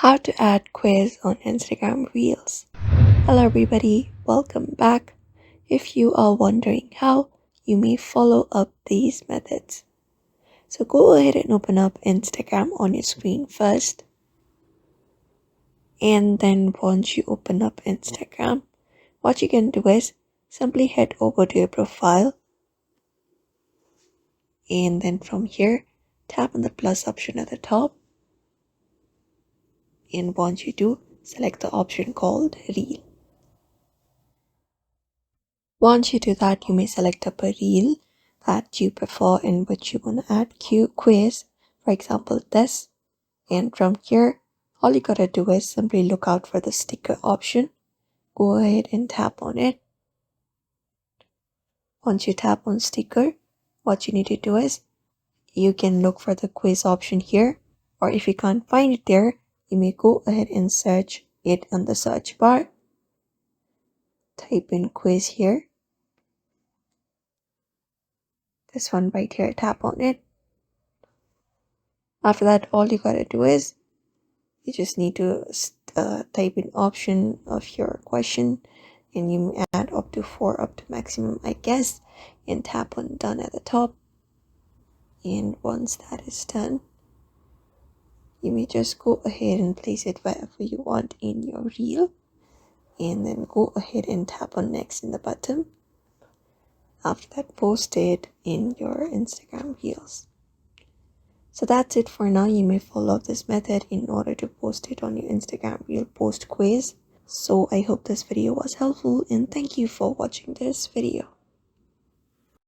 How to add quiz on Instagram Reels. Hello everybody, welcome back. If you are wondering how, you may follow up these methods. So go ahead and open up Instagram on your screen first. And then once you open up Instagram, what you can do is simply head over to your profile. And then from here, tap on the plus option at the top. And once you do, select the option called Reel. Once you do that, you may select up a reel that you prefer in which you want to add quiz, for example this, and from here all you gotta do is simply look out for the sticker option. Go ahead and tap on it. Once you tap on sticker, what you need to do is you can look for the quiz option here, or if you can't find it there, you may go ahead and search it on the search bar. Type in quiz here. This one right here, tap on it. After that, all you gotta do is you just need to type in option of your question, and you add up to 4 up to maximum, I guess, and tap on done at the top. And once that is done, you may just go ahead and place it wherever you want in your reel, and then go ahead and tap on next in the button. After that, post it in your Instagram Reels. So that's it for now. You may follow this method in order to post it on your Instagram Reel post quiz. So I hope this video was helpful and thank you for watching this video.